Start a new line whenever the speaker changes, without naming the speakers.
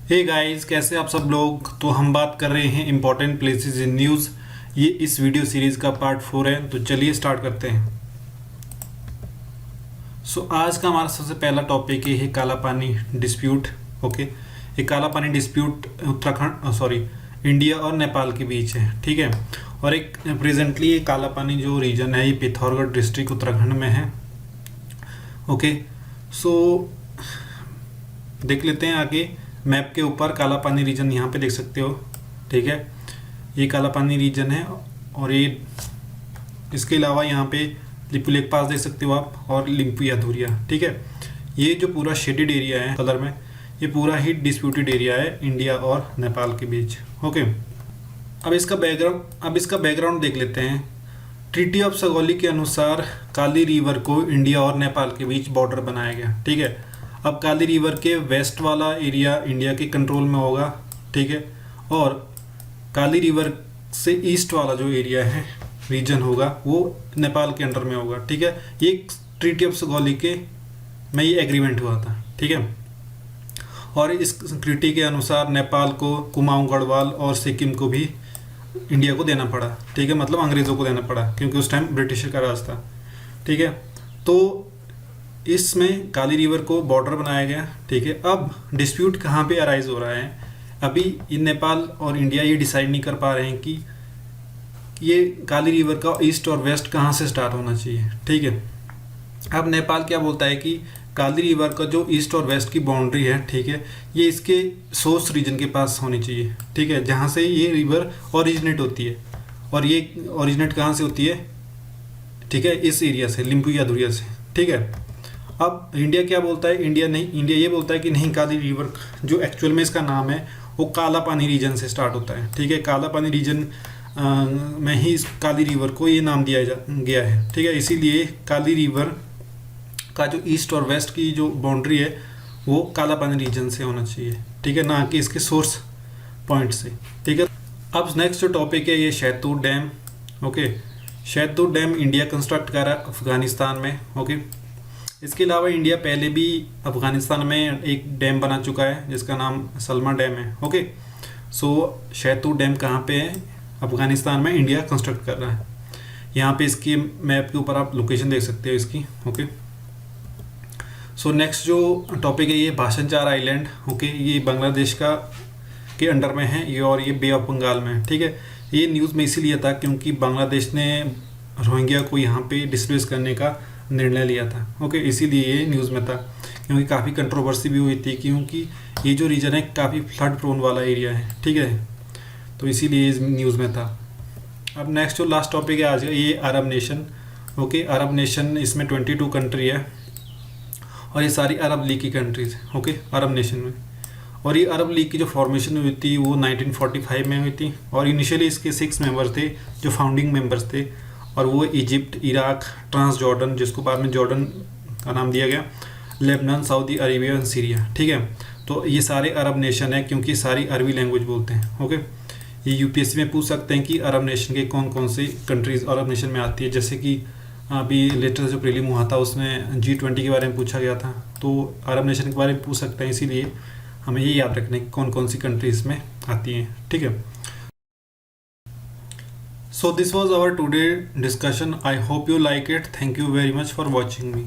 Hey guys, कैसे आप सब लोग। तो हम बात कर रहे हैं इम्पोर्टेंट प्लेसेस इन न्यूज़। ये इस वीडियो सीरीज़ का पार्ट 4 है, तो चलिए स्टार्ट करते हैं। आज का हमारा सबसे पहला टॉपिक ये है काला पानी डिस्प्यूट। ओके, ये काला पानी डिस्प्यूट उत्तराखंड इंडिया और नेपाल के बीच है। ठीक है, और एक प्रेजेंटली ये काला पानी जो रीजन है ये पिथौरागढ़ डिस्ट्रिक्ट उत्तराखंड में है। ओके, देख लेते हैं आगे। मैप के ऊपर काला पानी रीजन यहाँ पे देख सकते हो। ठीक है, ये काला पानी रीजन है, और ये इसके अलावा यहाँ पे लिपू लेक पास देख सकते हो आप, और लिम्पू याधुरिया। ठीक है, ये जो पूरा शेडेड एरिया है कलर में, ये पूरा ही डिस्प्यूटेड एरिया है इंडिया और नेपाल के बीच। ओके, अब इसका बैकग्राउंड देख लेते हैं। ट्रीटी ऑफ सगौली के अनुसार काली रिवर को इंडिया और नेपाल के बीच बॉर्डर बनाया गया। ठीक है, अब काली रिवर के वेस्ट वाला एरिया इंडिया के कंट्रोल में होगा। ठीक है, और काली रिवर से ईस्ट वाला जो एरिया है रीजन होगा वो नेपाल के अंडर में होगा। ठीक है, ये ट्रीटी ऑफ सगौली के में ये एग्रीमेंट हुआ था। ठीक है, और इस ट्रीटी के अनुसार नेपाल को कुमाऊं गढ़वाल और सिक्किम को भी इंडिया को देना पड़ा। ठीक है, मतलब अंग्रेज़ों को देना पड़ा, क्योंकि उस टाइम ब्रिटिश का राज था। ठीक है, तो इसमें काली रिवर को बॉर्डर बनाया गया। ठीक है, अब डिस्प्यूट कहाँ पे अराइज हो रहा है, अभी नेपाल और इंडिया ये डिसाइड नहीं कर पा रहे हैं कि ये काली रिवर का ईस्ट और वेस्ट कहाँ से स्टार्ट होना चाहिए। ठीक है, अब नेपाल क्या बोलता है कि काली रिवर का जो ईस्ट और वेस्ट की बाउंड्री है, ठीक है, ये इसके सोर्स रीजन के पास होनी चाहिए। ठीक है, जहाँ से ये रिवर ओरिजिनेट होती है, और ये ओरिजिनेट कहाँ से होती है, ठीक है, इस एरिया से, लिम्पू याधुरिया से। ठीक है, अब इंडिया क्या बोलता है, इंडिया ये बोलता है कि नहीं, काली रिवर जो एक्चुअल में इसका नाम है वो काला पानी रीजन से स्टार्ट होता है। ठीक है, काला पानी रीजन में ही इस काली रिवर को ये नाम दिया गया है। ठीक है, इसीलिए काली रिवर का जो ईस्ट और वेस्ट की जो बाउंड्री है वो काला पानी रीजन से होना चाहिए। ठीक है, ना कि इसके सोर्स पॉइंट से। ठीक है, अब नेक्स्ट जो टॉपिक है ये शहतूत डैम। ओके, शहतूत डैम इंडिया कंस्ट्रक्ट कर रहा है अफगानिस्तान में। ओके, इसके अलावा इंडिया पहले भी अफगानिस्तान में एक डैम बना चुका है जिसका नाम सलमा डैम है। ओके, शहतूत डैम कहाँ पे है, अफगानिस्तान में इंडिया कंस्ट्रक्ट कर रहा है। यहाँ पे इसकी मैप के ऊपर आप लोकेशन देख सकते हो इसकी। ओके, नेक्स्ट जो टॉपिक है ये भाषण चार आइलैंड। ओके, ये बांग्लादेश के अंडर में है ये, और ये बे ऑफ बंगाल में है। ठीक है, ये न्यूज़ में इसीलिए था क्योंकि बांग्लादेश ने रोहिंग्या को यहाँ पे डिस्प्लेस करने का निर्णय लिया था। ओके, इसीलिए ये न्यूज़ में था, क्योंकि काफ़ी कंट्रोवर्सी भी हुई थी, क्योंकि ये जो रीजन है काफ़ी फ्लड प्रोन वाला एरिया है। ठीक है, तो इसीलिए इस न्यूज़ में था। अब नेक्स्ट जो लास्ट टॉपिक है आज का, ये अरब नेशन। ओके, अरब नेशन, इसमें 22 कंट्री है, और ये सारी अरब लीग की कंट्रीज है। ओके, अरब नेशन में, और ये अरब लीग की जो फॉर्मेशन हुई थी वो 1945 में हुई थी, और इनिशियली इसके 6 मेंबर थे जो फाउंडिंग मेंबर्स थे, और वो इजिप्ट, इराक, ट्रांस जॉर्डन, जिसको बाद में जॉर्डन का नाम दिया गया, लेबनान, सऊदी अरेबिया और सीरिया। ठीक है, तो ये सारे अरब नेशन है क्योंकि सारी अरबी लैंग्वेज बोलते हैं। ओके, ये यूपीएससी में पूछ सकते हैं कि अरब नेशन के कौन कौन सी कंट्रीज़ अरब नेशन में आती है। जैसे कि अभी लेटेस्ट जो प्रीलिम हुआ था उसमें G20 के बारे में पूछा गया था, तो अरब नेशन के बारे में पूछ सकते हैं। इसीलिए हमें ये याद रखना है कि कौन कौन सी कंट्रीज़ में आती हैं। ठीक है, so this was our today discussion. I hope you like it. Thank you very much for watching me.